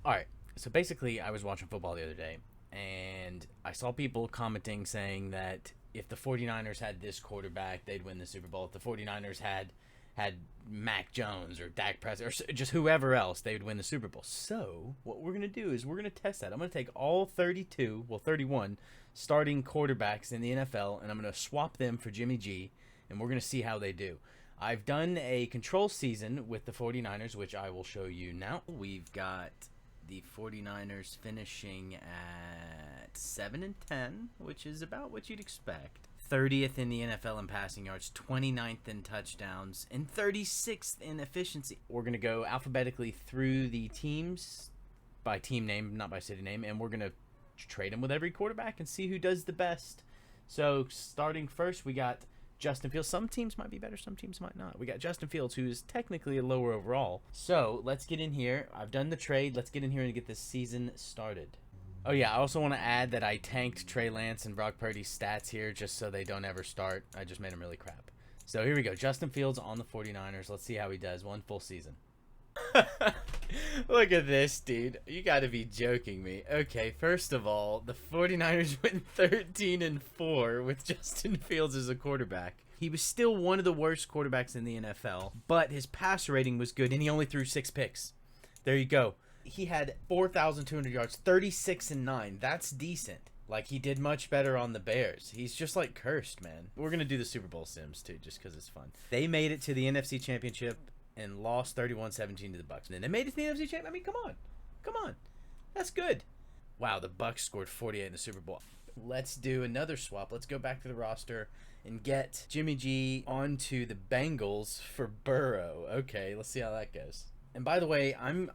All right. So basically, I was watching football the other day, and I saw people commenting saying that if the 49ers had this quarterback, they'd win the Super Bowl. If the 49ers had Mac Jones or Dak Prescott or just whoever else, they would win the Super Bowl. So what we're going to do is we're going to test that. I'm going to take all 31 starting quarterbacks in the NFL, and I'm going to swap them for Jimmy G, and we're going to see how they do. I've done a control season with the 49ers, which I will show you now. We've got the 49ers finishing at 7-10, which is about what you'd expect. 30th in the NFL in passing yards, 29th in touchdowns, and 36th in efficiency. We're going to go alphabetically through the teams by team name, not by city name, and we're going to trade them with every quarterback and see who does the best. So starting first, we got Justin Fields. Some teams might be better, some teams might not. We got Justin Fields, who is technically a lower overall. So let's get in here. I've done the trade. Let's get in here and get this season started. Oh yeah, I also want to add that I tanked Trey Lance and Brock Purdy's stats here just so they don't ever start. I just made them really crap. So here we go. Justin Fields on the 49ers. Let's see how he does. One full season. Look at this, dude. You got to be joking me. Okay, first of all, the 49ers went 13-4 with Justin Fields as a quarterback. He was still one of the worst quarterbacks in the NFL, but his passer rating was good, and he only threw 6 picks. There you go. He had 4,200 yards, 36-9. That's decent. Like, he did much better on the Bears. He's just, like, cursed, man. We're going to do the Super Bowl Sims, too, just because it's fun. They made it to the NFC Championship and lost 31-17 to the Bucs. And then they made it to the NFC Championship. I mean, come on. Come on. That's good. Wow, the Bucs scored 48 in the Super Bowl. Let's do another swap. Let's go back to the roster and get Jimmy G onto the Bengals for Burrow. Okay, let's see how that goes. And by the way, I'm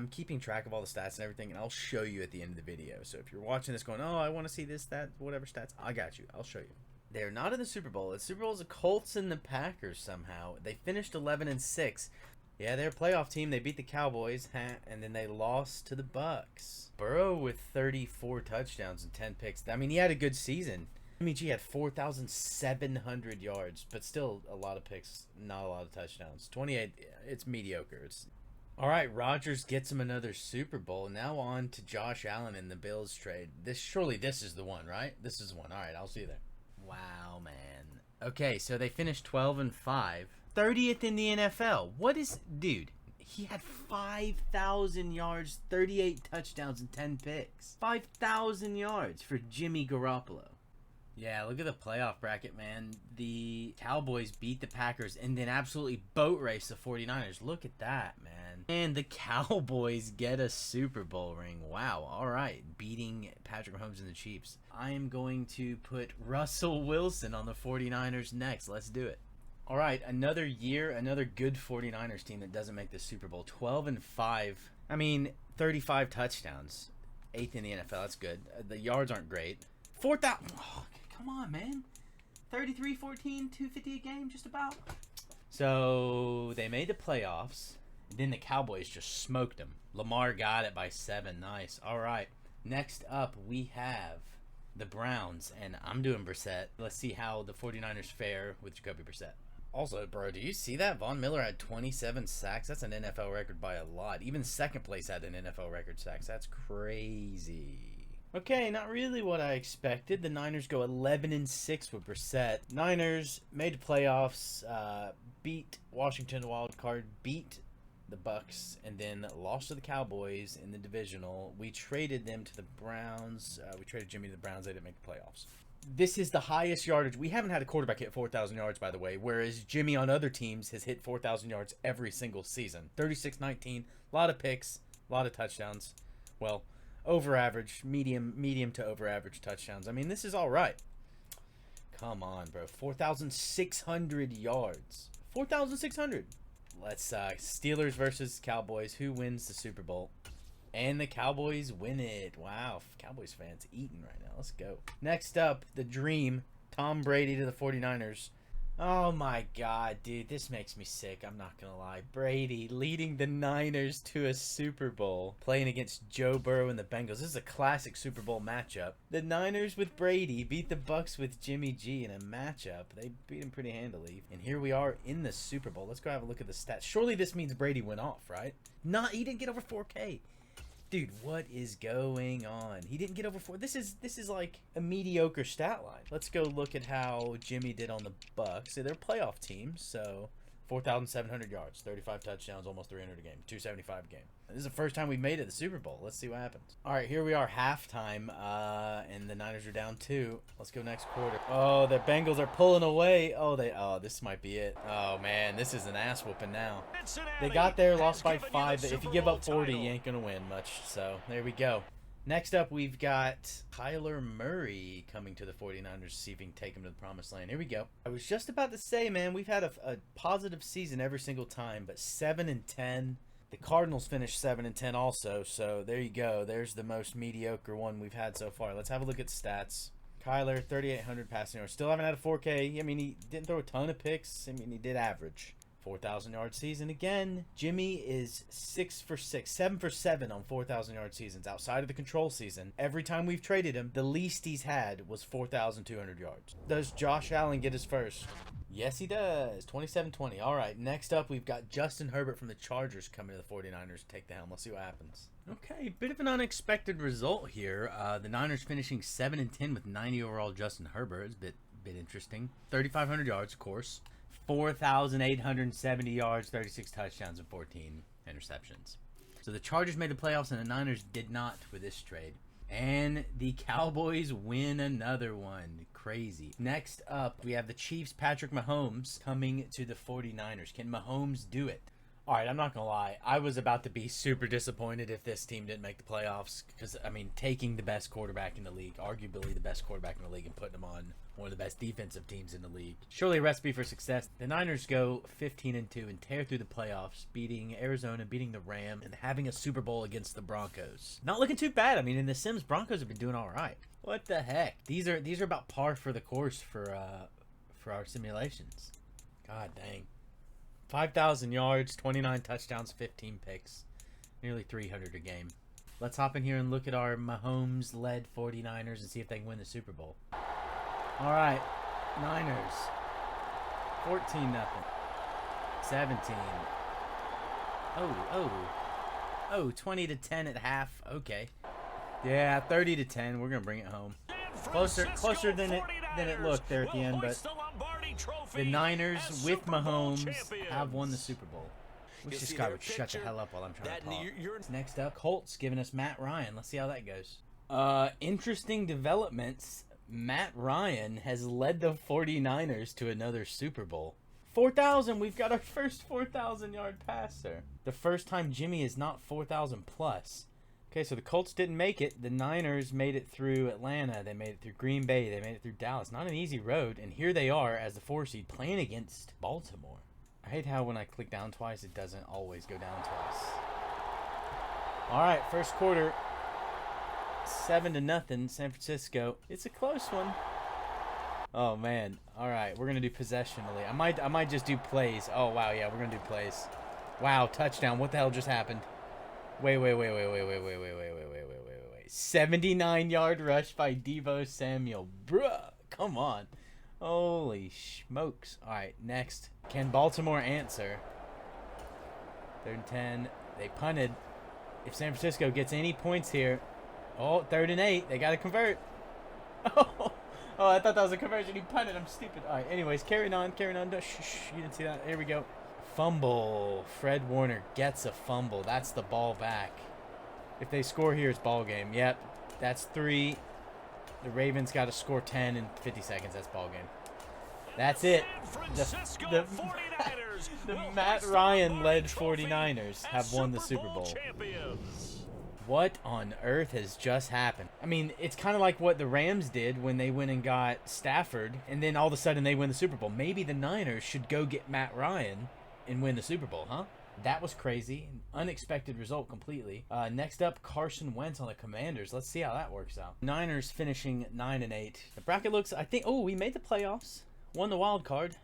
keeping track of all the stats and everything, and I'll show you at the end of the video. So if you're watching this going, oh, I want to see this, that, whatever stats, I got you. I'll show you. They're not in the Super Bowl. The Super Bowl is the Colts and the Packers somehow. They finished 11-6. Yeah, they're a playoff team. They beat the Cowboys, and then they lost to the Bucs. Burrow with 34 touchdowns and 10 picks. I mean, he had a good season. Jimmy G had 4,700 yards, but still a lot of picks, not a lot of touchdowns. 28, it's mediocre. All right, Rodgers gets him another Super Bowl. Now on to Josh Allen in the Bills trade. Surely this is the one, right? This is the one. All right, I'll see you there. Wow, man. Okay, so they finished 12-5. 30th in the NFL. What is... Dude, he had 5,000 yards, 38 touchdowns, and 10 picks. 5,000 yards for Jimmy Garoppolo. Yeah, look at the playoff bracket, man. The Cowboys beat the Packers and then absolutely boat race the 49ers. Look at that, man. And the Cowboys get a Super Bowl ring. Wow, all right. Beating Patrick Mahomes and the Chiefs. I am going to put Russell Wilson on the 49ers next. Let's do it. All right, another year, another good 49ers team that doesn't make the Super Bowl. 12-5. I mean, 35 touchdowns. 8th in the NFL. That's good. The yards aren't great. 4,000... Oh, come on, man. 33-14, 250 a game, just about. So they made the playoffs. Then the Cowboys just smoked them. Lamar got it by 7. Nice. All right. Next up, we have the Browns, and I'm doing Brissett. Let's see how the 49ers fare with Jacoby Brissett. Also, bro, do you see that? Von Miller had 27 sacks. That's an NFL record by a lot. Even second place had an NFL record sacks. That's crazy. Okay, not really what I expected. The Niners go 11-6 with Brissett. Niners made the playoffs, beat Washington wild card, beat the Bucs, and then lost to the Cowboys in the divisional. We traded them to the Browns. We traded Jimmy to the Browns. They didn't make the playoffs. This is the highest yardage. We haven't had a quarterback hit 4,000 yards, by the way, whereas Jimmy on other teams has hit 4,000 yards every single season. 36-19, a lot of picks, a lot of touchdowns. Well, over average, medium to over average touchdowns. I mean, this is all right. Come on, bro. 4,600 yards. 4,600. Let's Steelers versus Cowboys. Who wins the Super Bowl? And the Cowboys win it. Wow, Cowboys fans eating right now. Let's go. Next up, the dream. Tom Brady to the 49ers. Oh my god, dude, this makes me sick. I'm not gonna lie. Brady leading the Niners to a Super Bowl, playing against Joe Burrow and the Bengals. This is a classic Super Bowl matchup. The Niners with Brady beat the Bucks with Jimmy G in a matchup. They beat him pretty handily. And here we are in the Super Bowl. Let's go have a look at the stats. Surely this means Brady went off, right? Nah, he didn't get over 4K. Dude, what is going on? He didn't get over 4. This is like a mediocre stat line. Let's go look at how Jimmy did on the Bucks. So they're playoff teams, so 4,700 yards, 35 touchdowns, almost 300 a game, 275 a game. This is the first time we've made it to the Super Bowl. Let's see what happens. All right, here we are, halftime, and the Niners are down 2. Let's go next quarter. Oh, the Bengals are pulling away. Oh, this might be it. Oh, man, this is an ass whooping now. They got there, lost by 5. But if you give up 40, you ain't going to win much. So there we go. Next up, we've got Kyler Murray coming to the 49ers, see if he can take him to the promised land. Here we go. I was just about to say, man, we've had a positive season every single time, but 7-10. The Cardinals finished 7-10 also, so there you go. There's the most mediocre one we've had so far. Let's have a look at stats. Kyler, 3,800 passing yards. Still haven't had a 4K. I mean, he didn't throw a ton of picks. I mean, he did average. 4,000-yard season again. Jimmy is 6 for 6, 7 for 7 on 4,000-yard seasons. Outside of the control season, every time we've traded him, the least he's had was 4,200 yards. Does Josh Allen get his first? Yes, he does. 27-20. All right, next up, we've got Justin Herbert from the Chargers coming to the 49ers to take the helm. Let's see what happens. Okay, bit of an unexpected result here. The Niners finishing 7-10 with 90 overall Justin Herbert. It's a bit interesting. 3,500 yards, of course. 4,870 yards, 36 touchdowns, and 14 interceptions. So the Chargers made the playoffs, and the Niners did not with this trade. And the Cowboys win another one. Crazy. Next up, we have the Chiefs' Patrick Mahomes coming to the 49ers. Can Mahomes do it? All right, I'm not going to lie. I was about to be super disappointed if this team didn't make the playoffs because, I mean, taking the best quarterback in the league, arguably the best quarterback in the league, and putting him on one of the best defensive teams in the league. Surely a recipe for success. The Niners go 15-2 and tear through the playoffs, beating Arizona, beating the Rams, and having a Super Bowl against the Broncos. Not looking too bad. I mean, in the Sims, Broncos have been doing all right. What the heck? These are about par for the course for our simulations. God dang. 5,000 yards, 29 touchdowns, 15 picks. Nearly 300 a game. Let's hop in here and look at our Mahomes-led 49ers and see if they can win the Super Bowl. All right, Niners. 14-0. 17. Oh, 20-10 at half. Okay. Yeah, 30-10. We're gonna bring it home. Closer than it looked there at the end, but the Niners with Mahomes have won the Super Bowl. Wish this guy would shut the hell up while I'm trying to talk. Next up, Colts giving us Matt Ryan. Let's see how that goes. Interesting developments. Matt Ryan has led the 49ers to another Super Bowl. 4,000. We've got our first 4,000-yard passer. The first time Jimmy is not 4,000 plus. Okay, so the Colts didn't make it. The Niners made it through Atlanta. They made it through Green Bay. They made it through Dallas. Not an easy road. And here they are as the 4 seed playing against Baltimore. I hate how when I click down twice, it doesn't always go down twice. All right, first quarter. 7-0, San Francisco. It's a close one. Oh, man. All right, we're going to do possessionally. I might just do plays. Oh, wow, yeah, we're going to do plays. Wow, touchdown. What the hell just happened? Wait. 79-yard rush by Deebo Samuel. Bruh, come on. Holy smokes. All right, next. Can Baltimore answer? 3rd and 10. They punted. If San Francisco gets any points here. Oh, 3rd and 8. They got to convert. Oh, I thought that was a conversion. He punted. I'm stupid. All right, anyways, carrying on. Shh, you didn't see that. Here we go. Fumble. Fred Warner gets a fumble. That's the ball back. If they score here, it's ball game. Yep, that's 3. The Ravens got to score 10 in 50 seconds. That's ball game. That's it. The Matt Ryan-led 49ers have won the Super Bowl. What on earth has just happened? I mean, it's kind of like what the Rams did when they went and got Stafford, and then all of a sudden they win the Super Bowl. Maybe the Niners should go get Matt Ryan and win the Super Bowl, huh? That was crazy. An unexpected result completely. Next up, Carson Wentz on the Commanders. Let's see how that works out. Niners finishing 9-8. The bracket looks, I think, oh, we made the playoffs. Won the wild card.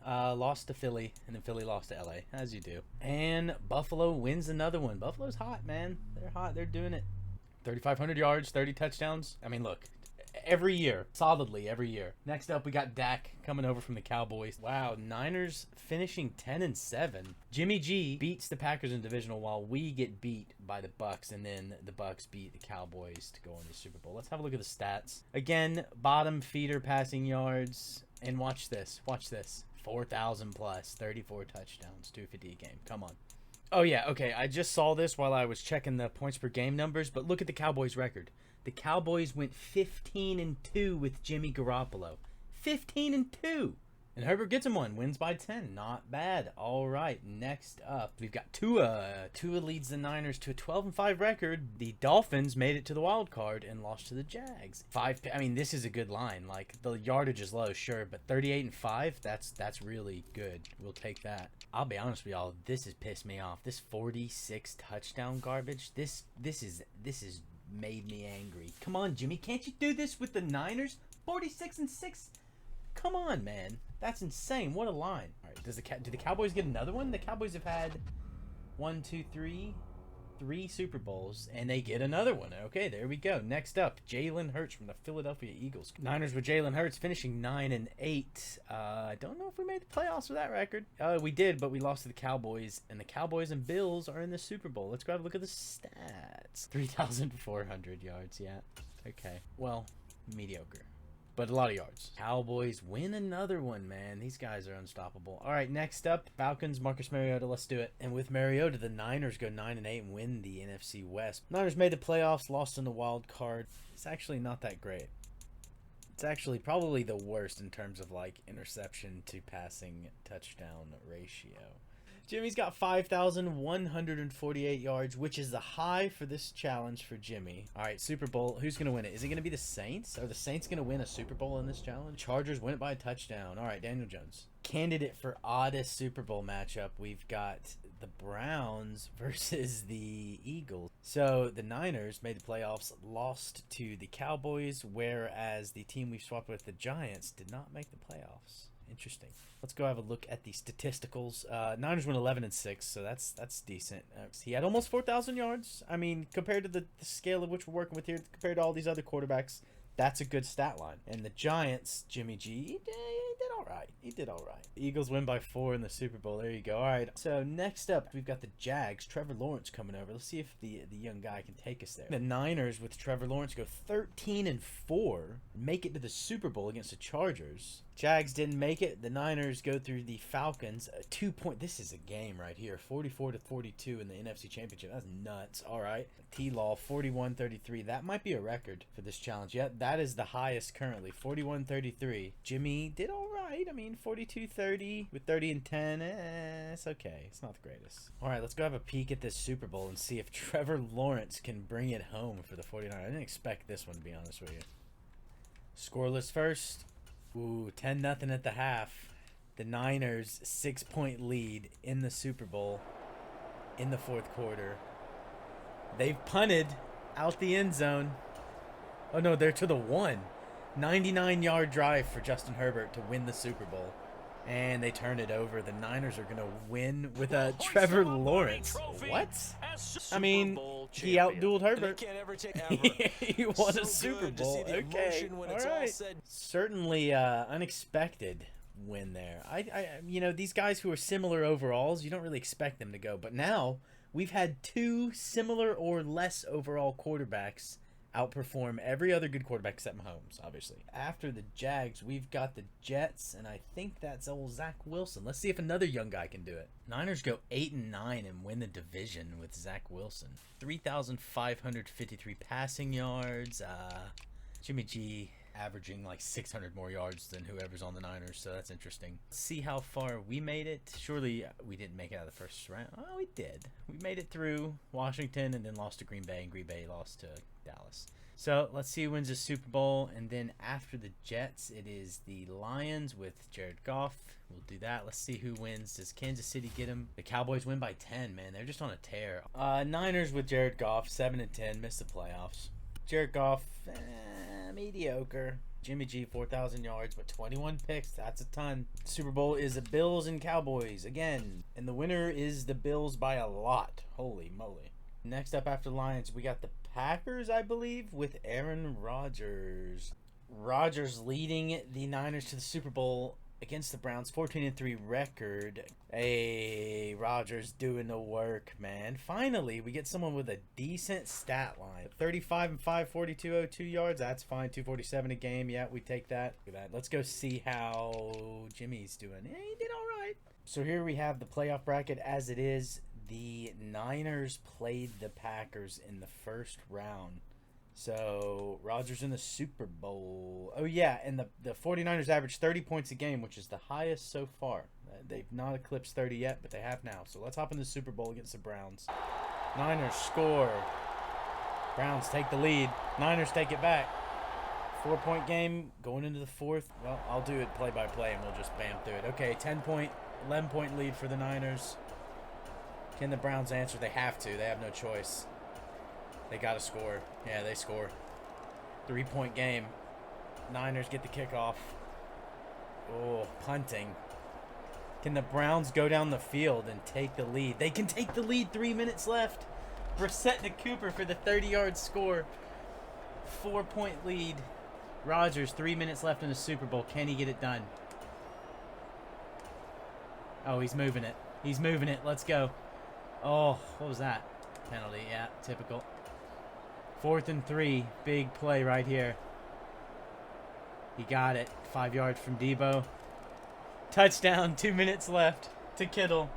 Lost to Philly, and then Philly lost to LA, as you do. And Buffalo wins another one. Buffalo's hot, man. They're hot. They're doing it. 3,500 yards, 30 touchdowns. I mean, look, every year, solidly every year. Next up, we got Dak coming over from the Cowboys. Wow, Niners finishing 10-7. Jimmy G beats the Packers in divisional while we get beat by the Bucks, and then the Bucks beat the Cowboys to go in the Super Bowl. Let's have a look at the stats. Again, bottom feeder passing yards, and watch this. Watch this. 4,000 plus, 34 touchdowns, 250 a game. Come on. Oh, yeah, okay. I just saw this while I was checking the points per game numbers, but look at the Cowboys' record. The Cowboys went 15-2 with Jimmy Garoppolo. 15-2. And Herbert gets him one. Wins by 10. Not bad. All right. Next up, we've got Tua. Tua leads the Niners to a 12-5 record. The Dolphins made it to the wild card and lost to the Jags. I mean, this is a good line. Like, the yardage is low, sure, but 38-5, that's really good. We'll take that. I'll be honest with y'all. This has pissed me off. This 46 touchdown garbage. This is made me angry. Come on, Jimmy. Can't you do this with the Niners? 46-6. Come on, man. That's insane. What a line. All right, do the Cowboys get another one? The Cowboys have had three Super Bowls, and they get another one. Okay, there we go. Next up, Jalen Hurts from the Philadelphia Eagles. Niners with Jalen Hurts finishing 9-8. I don't know if we made the playoffs with that record. We did, but we lost to the Cowboys, and the Cowboys and Bills are in the Super Bowl. Let's go have a look at the stats. 3,400 yards, yeah. Okay, well, mediocre. But a lot of yards. Cowboys win another one, man. These guys are unstoppable. All right, next up, Falcons, Marcus Mariota. Let's do it. And with Mariota, the Niners go 9-8 and win the NFC West. Niners made the playoffs, lost in the wild card. It's actually not that great. It's actually probably the worst in terms of, like, interception to passing touchdown ratio. Jimmy's got 5,148 yards, which is the high for this challenge for Jimmy. All right, Super Bowl. Who's going to win it? Is it going to be the Saints? Are the Saints going to win a Super Bowl in this challenge? Chargers win it by a touchdown. All right, Daniel Jones. Candidate for oddest Super Bowl matchup, we've got the Browns versus the Eagles. So the Niners made the playoffs, lost to the Cowboys, whereas the team we swapped with, the Giants, did not make the playoffs. Interesting. Let's go have a look at the statisticals. Niners went 11-6, so that's decent. He had almost 4,000 yards. I mean, compared to the scale of which we're working with here, compared to all these other quarterbacks, that's a good stat line. And the Giants, Jimmy G, he did all right. He did all right. The Eagles win by 4 in the Super Bowl. There you go. All right. So next up, we've got the Jags. Trevor Lawrence coming over. Let's see if the young guy can take us there. The Niners with Trevor Lawrence go 13-4, make it to the Super Bowl against the Chargers. Jags didn't make it. The Niners go through the Falcons. 2-point. This is a game right here. 44-42 in the NFC Championship. That's nuts. All right. T-Law, 41-33. That might be a record for this challenge. Yeah, that is the highest currently. 41-33. Jimmy did all right. I mean, 42-30 with 30-10. It's okay. It's not the greatest. All right, let's go have a peek at this Super Bowl and see if Trevor Lawrence can bring it home for the 49ers. I didn't expect this one, to be honest with you. Scoreless first. Ooh, 10-0 at the half. The Niners 6-point lead in the Super Bowl in the fourth quarter. They've punted out the end zone. Oh, no, they're to the 1. 99-yard drive for Justin Herbert to win the Super Bowl. And they turn it over. The Niners are going to win with a Trevor Lawrence. What? I mean, he outdueled Herbert. He won a Super Bowl. Okay. All right. Certainly unexpected win there. You know, these guys who are similar overalls, you don't really expect them to go. But now we've had 2 similar or less overall quarterbacks outperform every other good quarterback except Mahomes, obviously. After the Jags, we've got the Jets, and I think that's old Zach Wilson. Let's see if another young guy can do it. Niners go 8-9 and win the division with Zach Wilson. 3,553 passing yards. Jimmy G averaging like 600 more yards than whoever's on the Niners, so that's interesting. Let's see how far we made it. Surely we didn't make it out of the first round. Oh, we did. We made it through Washington and then lost to Green Bay, and Green Bay lost to Dallas. So let's see who wins the Super Bowl, and then after the Jets, it is the Lions with Jared Goff. We'll do that. Let's see who wins. Does Kansas City get him? The Cowboys win by 10, man. They're just on a tear. Niners with Jared Goff, 7-10, missed the playoffs. Jared Goff, mediocre. Jimmy G, 4,000 yards, but 21 picks. That's a ton. Super Bowl is the Bills and Cowboys again. And the winner is the Bills by a lot. Holy moly. Next up after the Lions, we got the Packers, I believe, with Aaron Rodgers. Rodgers leading the Niners to the Super Bowl against the Browns, 14-3 record. Hey, Rodgers doing the work, man. Finally, we get someone with a decent stat line. 35-5, 4202 yards. That's fine. 247 a game. Yeah, we take that. Look at that. Let's go see how Jimmy's doing. Yeah, he did all right. So here we have the playoff bracket as it is. The Niners played the Packers in the first round. So, Rodgers in the Super Bowl. Oh, yeah, and the 49ers averaged 30 points a game, which is the highest so far. They've not eclipsed 30 yet, but they have now. So, let's hop in the Super Bowl against the Browns. Niners score. Browns take the lead. Niners take it back. 4-point game going into the fourth. Well, I'll do it play-by-play, and we'll just bam through it. Okay, 10-point, 11-point lead for the Niners. Can the Browns answer? They have to. They have no choice. They got to score. Yeah, they score. 3-point game. Niners get the kickoff. Oh, punting. Can the Browns go down the field and take the lead? They can take the lead. 3 minutes left. Brissett to Cooper for the 30-yard score. 4-point lead. Rodgers, 3 minutes left in the Super Bowl. Can he get it done? Oh, he's moving it. He's moving it. Let's go. Oh, what was that? Penalty. Yeah, typical. 4th and 3. Big play right here. He got it. 5 yards from Debo. Touchdown. 2 minutes left to Kittle.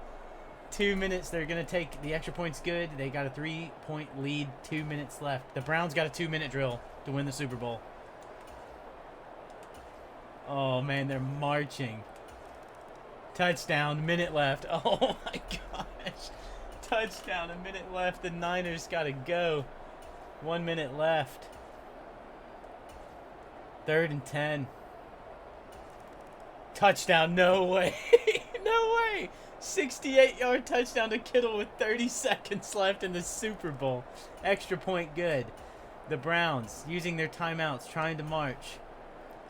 2 minutes. They're going to take the extra points good. They got a 3-point lead. 2 minutes left. The Browns got a 2-minute drill to win the Super Bowl. Oh, man. They're marching. Touchdown. Minute left. Oh, my gosh. Touchdown. A minute left. The Niners got to go. 1 minute left. 3rd and 10. Touchdown. No way. No way. 68-yard touchdown to Kittle with 30 seconds left in the Super Bowl. Extra point good. The Browns using their timeouts, trying to march.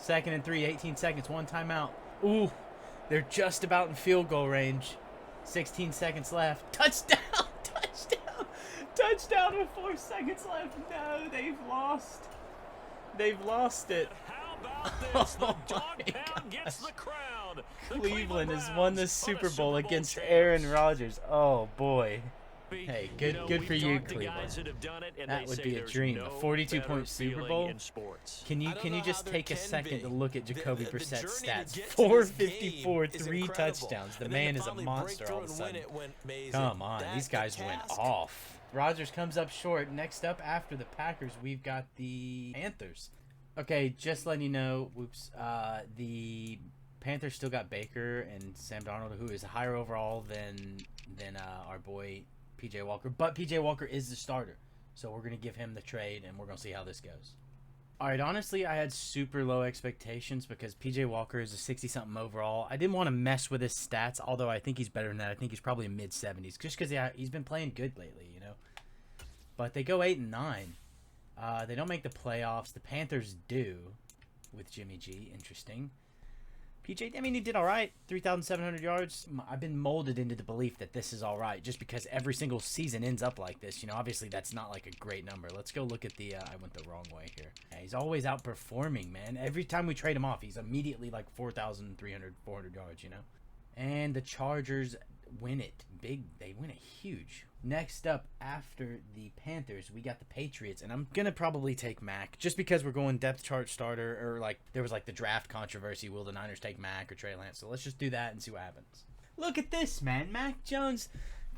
2nd and 3, 18 seconds, 1 timeout. Ooh, they're just about in field goal range. 16 seconds left. Touchdown. Touchdown. Touchdown with 4 seconds left. No, they've lost. They've lost it. How about this? The dog pound gets the crowd. Cleveland has won the Super Bowl against Aaron Rodgers. Oh boy. Hey, good for you, Cleveland. That would be a dream. A 42-point Super Bowl. Can you just take a second to look at Jacoby Brissett's stats? 454, 3 touchdowns. The man is a monster all of a sudden. Come on, these guys went off. Rodgers comes up short. Next up after the Packers, we've got the Panthers. Okay, just letting you know, the Panthers still got Baker and Sam Darnold, who is higher overall than our boy PJ Walker. But PJ Walker is the starter, so we're going to give him the trade, and we're going to see how this goes. All right, honestly, I had super low expectations because PJ Walker is a 60-something overall. I didn't want to mess with his stats, although I think he's better than that. I think he's probably mid-70s just because he's been playing good lately, you know. But they go 8-9. They don't make the playoffs. The Panthers do with Jimmy G. Interesting. PJ, I mean, he did all right. 3,700 yards. I've been molded into the belief that this is all right just because every single season ends up like this. You know, obviously that's not like a great number. Let's go look at the I went the wrong way here. Yeah, he's always outperforming, man. Every time we trade him off, he's immediately like 4,300, 400 yards, you know. And the Chargers win it big. They win it huge. Next up after the Panthers, we got the Patriots, and I'm gonna probably take Mac just because we're going depth chart starter, or like there was like the draft controversy. Will the Niners take Mac or Trey Lance? So let's just do that and see what happens. Look at this, man. Mac Jones.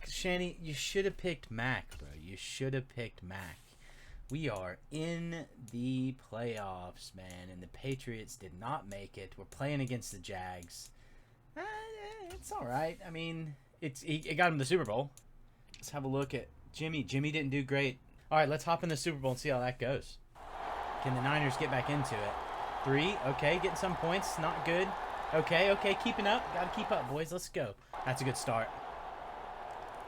Shanny, you should have picked Mac, bro. You should have picked Mac. We are in the playoffs, man, and the Patriots did not make it. We're playing against the Jags. It's all right. I mean, it got him the Super Bowl. Let's have a look at Jimmy. Jimmy didn't do great. All right, let's hop in the Super Bowl and see how that goes. Can the Niners get back into it? 3, okay, getting some points. Not good. Okay, keeping up. Got to keep up, boys. Let's go. That's a good start.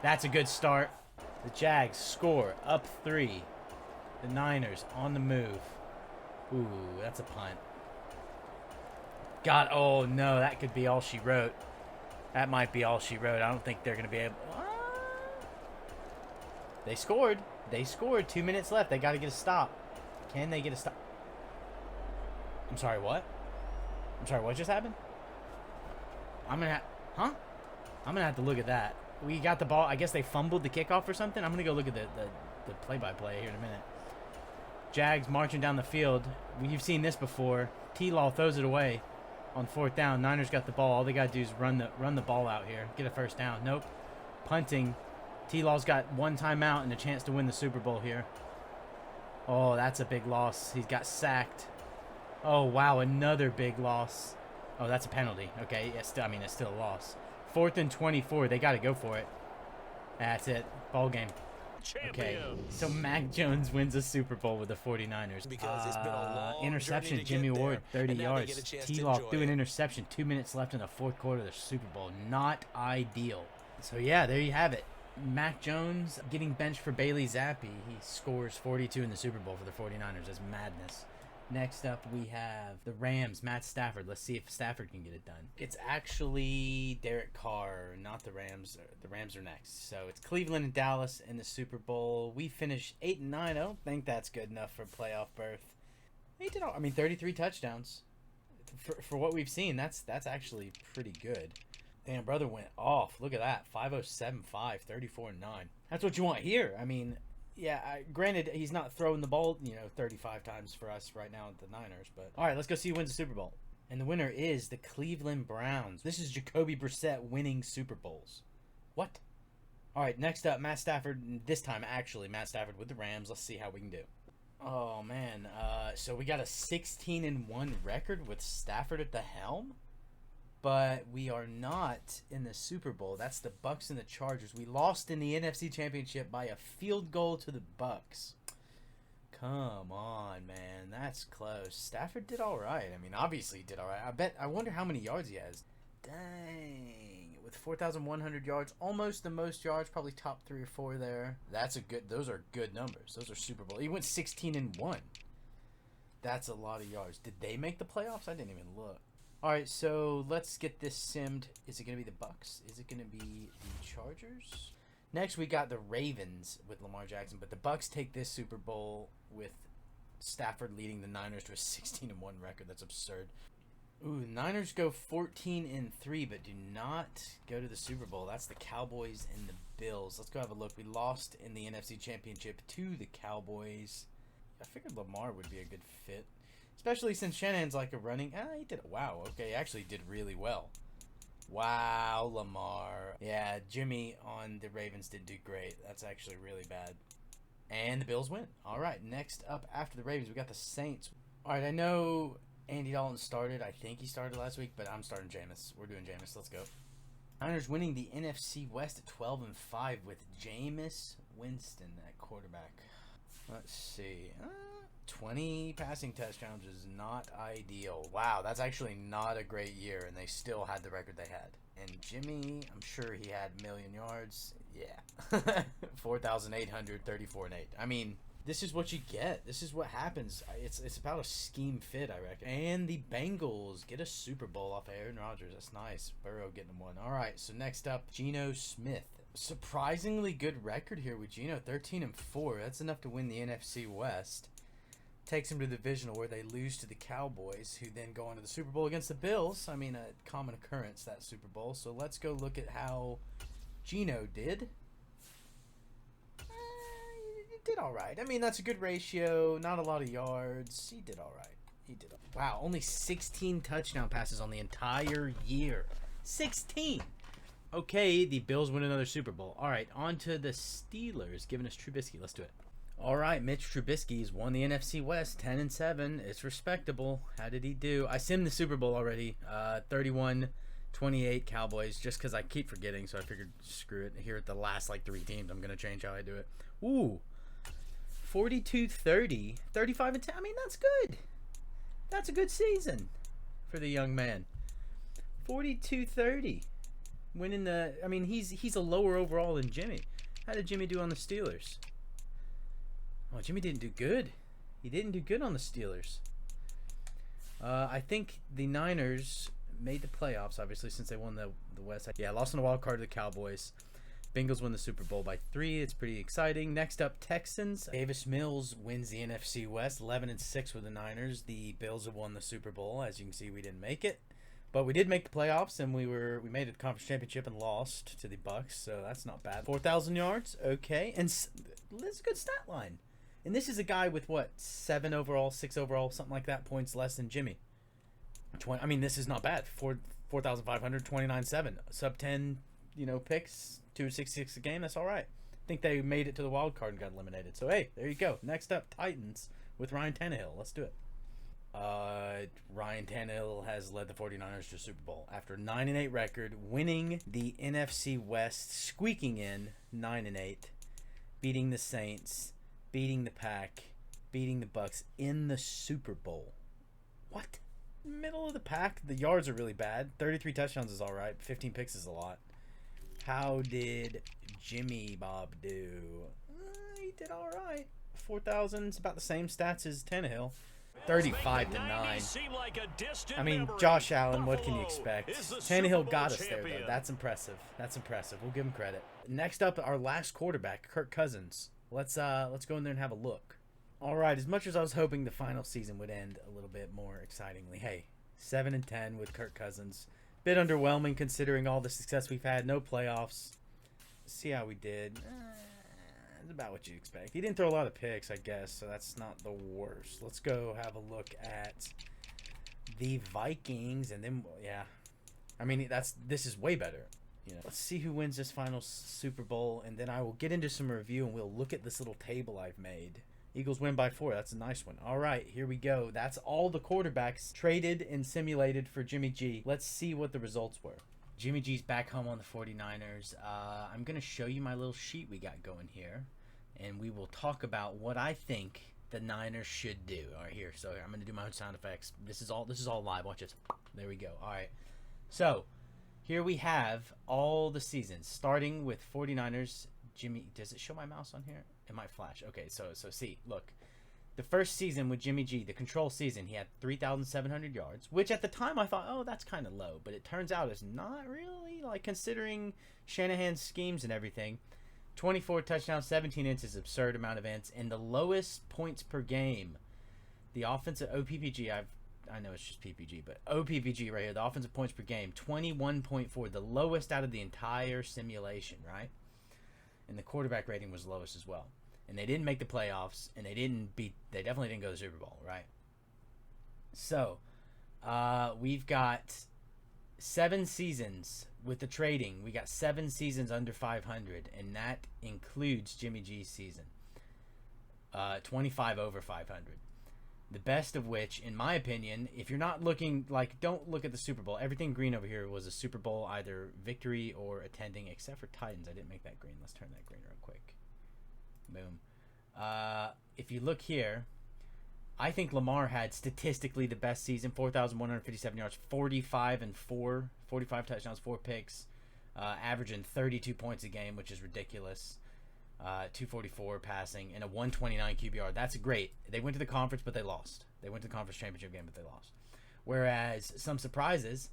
That's a good start. The Jags score up 3. The Niners on the move. Ooh, that's a punt. God, oh no, that could be all she wrote. That might be all she wrote. I don't think they're going to be able... They scored. They scored. 2 minutes left. They got to get a stop. Can they get a stop? I'm sorry, what? I'm sorry, what just happened? I'm going to have... Huh? I'm going to have to look at that. We got the ball. I guess they fumbled the kickoff or something. I'm going to go look at the play-by-play here in a minute. Jags marching down the field. You've seen this before. T-Law throws it away on 4th down. Niners got the ball. All they got to do is run the ball out here. Get a first down. Nope. Punting. T-Law's got one timeout and a chance to win the Super Bowl here. Oh, that's a big loss. He's got sacked. Oh, wow. Another big loss. Oh, that's a penalty. Okay. Yeah, still, I mean, it's still a loss. 4th and 24. They got to go for it. That's it. Ball game. Okay, so Mac Jones wins a Super Bowl with the 49ers. Because it's been a long interception, journey to Jimmy get Ward, there, 30 and now they yards. get a chance to T-Law enjoy threw an it. interception, 2 minutes left in the 4th quarter of the Super Bowl. Not ideal. So, yeah, there you have it. Mac Jones getting benched for Bailey Zappi. He scores 42 in the Super Bowl for the 49ers. That's madness. Next up, we have the Rams, Matt Stafford. Let's see if Stafford can get it done. It's actually Derek Carr, not the Rams. The Rams are next. So it's Cleveland and Dallas in the Super Bowl. We finished 8-9. I don't think that's good enough for playoff berth. He did all, I mean, 33 touchdowns. For what we've seen, that's actually pretty good. Damn, brother went off. Look at that. 507.5, 34-9. That's what you want here. I mean... Yeah, granted, he's not throwing the ball, 35 times for us right now at the Niners. But all right, let's go see who wins the Super Bowl. And the winner is the Cleveland Browns. This is Jacoby Brissett winning Super Bowls. What? All right, next up, Matt Stafford. This time, actually, Matt Stafford with the Rams. Let's see how we can do. Oh, man. So we got a 16-1 record with Stafford at the helm. But we are not in the Super Bowl. That's the Bucs and the Chargers. We lost in the NFC Championship by a field goal to the Bucs. Come on, man. That's close. Stafford did all right. I mean, obviously he did all right. I wonder how many yards he has. Dang. With 4,100 yards. Almost the most yards. Probably top 3 or 4 there. Those are good numbers. Those are Super Bowl. He went 16-1. That's a lot of yards. Did they make the playoffs? I didn't even look. All right, so let's get this simmed. Is it going to be the Bucs? Is it going to be the Chargers? Next, we got the Ravens with Lamar Jackson, but the Bucs take this Super Bowl with Stafford leading the Niners to a 16-1 record. That's absurd. Ooh, the Niners go 14-3, but do not go to the Super Bowl. That's the Cowboys and the Bills. Let's go have a look. We lost in the NFC Championship to the Cowboys. I figured Lamar would be a good fit. Especially since Shanahan's like a running... he did... Wow, okay, he actually did really well. Wow, Lamar. Yeah, Jimmy on the Ravens did do great. That's actually really bad. And the Bills win. All right, next up after the Ravens, we got the Saints. All right, I know Andy Dalton started. I think he started last week, but I'm starting Jameis. We're doing Jameis. Let's go. Niners winning the NFC West at 12-5 with Jameis Winston at quarterback. Let's see. 20 passing touchdowns is not ideal. Wow, that's actually not a great year, and they still had the record they had. And Jimmy, I'm sure he had a million yards. Yeah. 4,834 and 8. I mean, this is what you get. This is what happens. It's about a scheme fit, I reckon. And the Bengals get a Super Bowl off of Aaron Rodgers. That's nice. Burrow getting one. All right, so next up, Geno Smith. Surprisingly good record here with Geno, 13-4. That's enough to win the NFC West. Takes them to the divisional where they lose to the Cowboys, who then go on to the Super Bowl against the Bills. I mean, a common occurrence, that Super Bowl. So let's go look at how Geno did. He did all right. I mean, that's a good ratio. Not a lot of yards. He did all right. Wow, only 16 touchdown passes on the entire year. 16! Okay, the Bills win another Super Bowl. All right, on to the Steelers, giving us Trubisky. Let's do it. All right, Mitch Trubisky's won the NFC West, 10-7. It's respectable. How did he do? I simmed the Super Bowl already. 31-28 Cowboys, just because I keep forgetting, so I figured screw it. Here at the last, 3 teams, I'm going to change how I do it. Ooh, 42-30, 35-10. I mean, that's good. That's a good season for the young man. 42-30. Winning the... I mean, he's a lower overall than Jimmy. How did Jimmy do on the Steelers? Oh, Jimmy didn't do good. He didn't do good on the Steelers. I think the Niners made the playoffs, obviously, since they won the West. Yeah, lost in the wild card to the Cowboys. Bengals win the Super Bowl by 3. It's pretty exciting. Next up, Texans. Davis Mills wins the NFC West, 11-6 with the Niners. The Bills have won the Super Bowl. As you can see, we didn't make it, but we did make the playoffs, and we made it to the conference championship and lost to the Bucks. So that's not bad. 4,000 yards, okay, and this is a good stat line. And this is a guy with what, 7 overall, 6 overall, something like that, points less than Jimmy. I mean, this is not bad. 4,500, 29-7, sub 10, picks. 266 a game, that's all right. I think they made it to the wild card and got eliminated. So, hey, there you go. Next up, Titans with Ryan Tannehill. Let's do it. Ryan Tannehill has led the 49ers to Super Bowl after 9-8 record, winning the NFC West, squeaking in 9-8, beating the Saints, beating the Pack, beating the Bucks in the Super Bowl. What? Middle of the pack. The yards are really bad. 33 touchdowns is all right. 15 picks is a lot. How did Jimmy Bob do? He did all right. 4,000 is about the same stats as Tannehill. 35-9. I mean, Josh Allen, what can you expect? Tannehill got us there, though. That's impressive. That's impressive. We'll give him credit. Next up, our last quarterback, Kirk Cousins. Let's go in there and have a look. All right, as much as I was hoping the final season would end a little bit more excitingly, hey, 7-10 with Kirk Cousins. Bit underwhelming considering all the success we've had. No playoffs. See how we did. It's about what you expect. He didn't throw a lot of picks, I guess, so that's not the worst. Let's go have a look at the Vikings, and then, yeah. I mean, this is way better. Let's see who wins this final Super Bowl, and then I will get into some review, and we'll look at this little table I've made. Eagles win by 4. That's a nice one. All right, here we go. That's all the quarterbacks traded and simulated for Jimmy G. Let's see what the results were. Jimmy G's back home on the 49ers. I'm going to show you my little sheet we got going here, and we will talk about what I think the Niners should do. All right, here. So I'm going to do my own sound effects. This is all live. Watch this. There we go. All right. So here we have all the seasons, starting with 49ers. Jimmy, does it show my mouse on here? It might flash. Okay, so see, look. The first season with Jimmy G, the control season, he had 3,700 yards, which at the time I thought, oh, that's kind of low. But it turns out it's not really, like, considering Shanahan's schemes and everything. 24 touchdowns, 17 inches, absurd amount of ints, and the lowest points per game. The offensive OPPG, I know it's just PPG, but OPPG right here, the offensive points per game, 21.4, the lowest out of the entire simulation, right? And the quarterback rating was lowest as well. And they didn't make the playoffs, and they definitely didn't go to the Super Bowl, right? So, we've got 7 seasons with the trading. We got 7 seasons under 500, and that includes Jimmy G's season. 25 over 500. The best of which, in my opinion, if you're not looking, don't look at the Super Bowl. Everything green over here was a Super Bowl, either victory or attending, except for Titans. I didn't make that green. Let's turn that green real quick. Boom. If you look here, I think Lamar had statistically the best season, 4,157 yards, 45 touchdowns, 4 picks, averaging 32 points a game, which is ridiculous. 244 passing and a 129 QBR. That's great. They went to the conference, but they lost. They went to the conference championship game, but they lost. Whereas some surprises,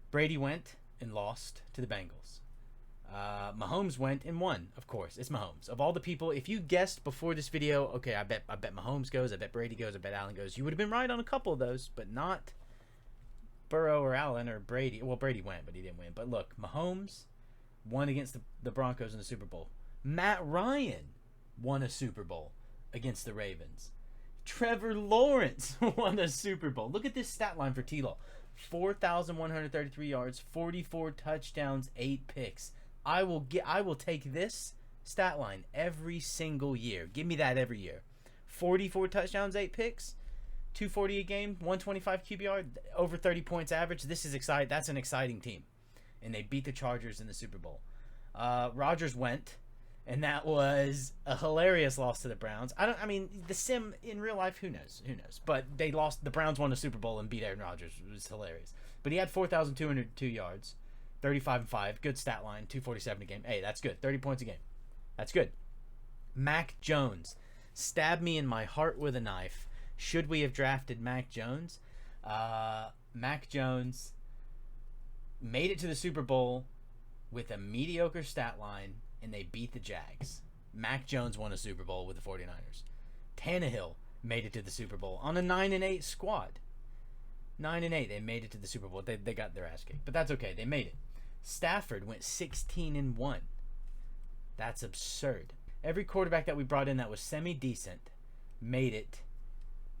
Brady went and lost to the Bengals. Mahomes went and won. Of course, it's Mahomes. Of all the people, if you guessed before this video, okay, I bet Mahomes goes, I bet Brady goes, I bet Allen goes, you would have been right on a couple of those, but not Burrow or Allen or Brady. Well, Brady went, but he didn't win. But look, Mahomes won against the Broncos in the Super Bowl. Matt Ryan won a Super Bowl against the Ravens. Trevor Lawrence won a Super Bowl. Look at this stat line for T-Law. 4,133 yards, 44 touchdowns, 8 picks. I will take this stat line every single year. Give me that every year. 44 touchdowns, 8 picks, 240 a game, 125 QBR, over 30 points average. This is exciting. That's an exciting team. And they beat the Chargers in the Super Bowl. Rodgers went. And that was a hilarious loss to the Browns. I mean, the sim in real life, who knows? Who knows? But they lost. The Browns won the Super Bowl and beat Aaron Rodgers. It was hilarious. But he had 4,202 yards, 35-5, good stat line, 247 a game. Hey, that's good. 30 points a game. That's good. Mac Jones, stab me in my heart with a knife. Should we have drafted Mac Jones? Mac Jones made it to the Super Bowl with a mediocre stat line, and they beat the Jags. Mac Jones won a Super Bowl with the 49ers. Tannehill made it to the Super Bowl on a 9-8 squad. 9-8, they made it to the Super Bowl. They got their ass kicked, but that's okay. They made it. Stafford went 16-1. That's absurd. Every quarterback that we brought in that was semi-decent made it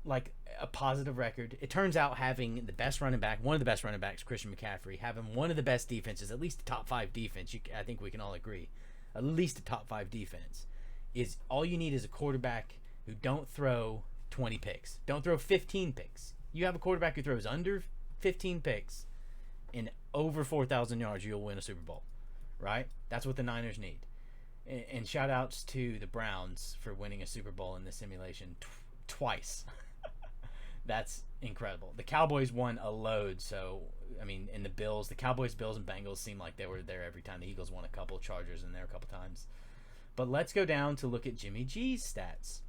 like a positive record. It turns out having the best running back, one of the best running backs, Christian McCaffrey, having one of the best defenses, at least a top 5 defense, I think we can all agree, at least a top 5 defense, is all you need is a quarterback who don't throw 20 picks. Don't throw 15 picks. You have a quarterback who throws under 15 picks and over 4,000 yards, you'll win a Super Bowl, right? That's what the Niners need. And shout outs to the Browns for winning a Super Bowl in this simulation twice. That's incredible. The Cowboys won a load, so I mean, in the Cowboys, Bills, and Bengals seem like they were there every time. The Eagles won a couple, Chargers in there a couple times. But let's go down to look at Jimmy G's stats.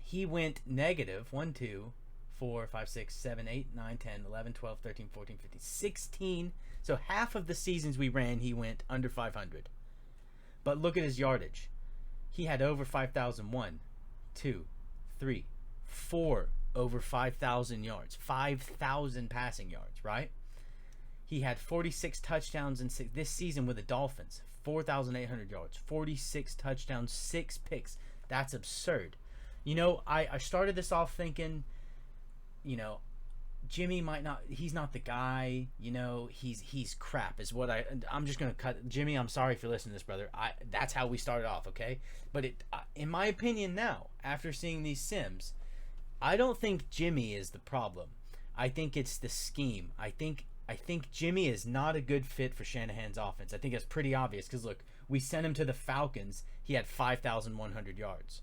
He went negative 1, 2, 4, 5, 6, 7, 8, 9, 10, 11, 12, 13, 14, 15, 16. So half of the seasons we ran, he went under 500. But look at his yardage. He had over 5,001, 2, 3, 4 over 5,000 yards. 5,000 passing yards, right? He had 46 touchdowns in this season with the Dolphins. 4,800 yards. 46 touchdowns, 6 picks. That's absurd. You know, I started this off thinking, you know, Jimmy he's not the guy, you know, he's crap is what I'm just going to cut. Jimmy, I'm sorry if you're listening to this, brother. That's how we started off, okay? But in my opinion now, after seeing these sims, I don't think Jimmy is the problem. I think it's the scheme. I think Jimmy is not a good fit for Shanahan's offense. I think it's pretty obvious because look, we sent him to the Falcons, he had 5,100 yards.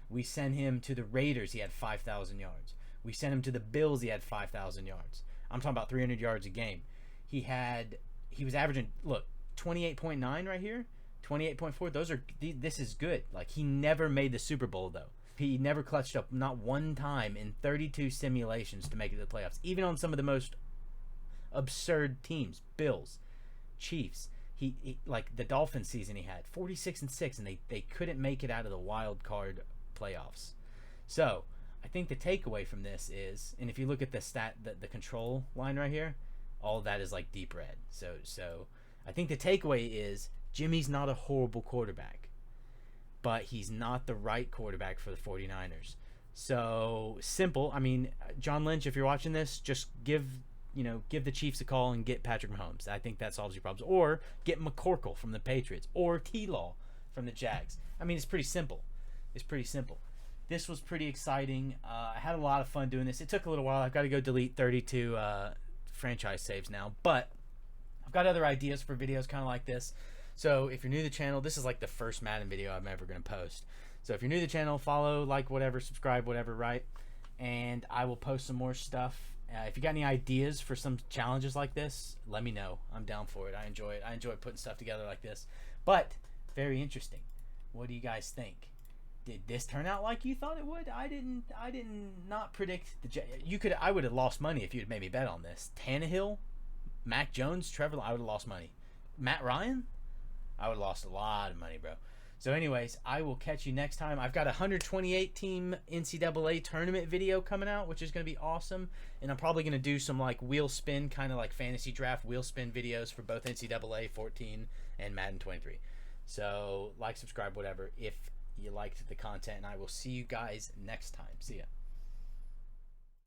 We sent him to the Raiders, he had 5,000 yards. We sent him to the Bills, he had 5,000 yards. I'm talking about 300 yards a game. He was averaging, look, 28.9 right here, 28.4. This is good. Like, he never made the Super Bowl though. He never clutched up not one time in 32 simulations to make it to the playoffs, even on some of the most absurd teams, Bills, Chiefs. He like the Dolphins season, he had 46-6, and they couldn't make it out of the wild card playoffs. So I think the takeaway from this is, and if you look at the control line right here, all of that is like deep red. So I think the takeaway is Jimmy's not a horrible quarterback, but he's not the right quarterback for the 49ers. So simple. I mean, John Lynch, if you're watching this, just give the Chiefs a call and get Patrick Mahomes. I think that solves your problems. Or get McCorkle from the Patriots, or T-Law from the Jags. I mean, it's pretty simple. This was pretty exciting. I had a lot of fun doing this. It took a little while. I've got to go delete 32 franchise saves now, but I've got other ideas for videos kind of like this. So if you're new to the channel, this is like the first Madden video I'm ever going to post. So if you're new to the channel, follow, like, whatever, subscribe, whatever, right? And I will post some more stuff. If you got any ideas for some challenges like this, let me know. I'm down for it. I enjoy it. I enjoy putting stuff together like this. But very interesting. What do you guys think? Did this turn out like you thought it would? I didn't not predict I would have lost money if you had made me bet on this. Tannehill, Mac Jones, Trevor, I would have lost money. Matt Ryan, I would have lost a lot of money, bro. So anyways, I will catch you next time. I've got a 128 team NCAA tournament video coming out, which is going to be awesome. And I'm probably going to do some like wheel spin, kind of like fantasy draft wheel spin videos for both NCAA 14 and Madden 23. So like, subscribe, whatever, if you liked the content, and I will see you guys next time. See ya.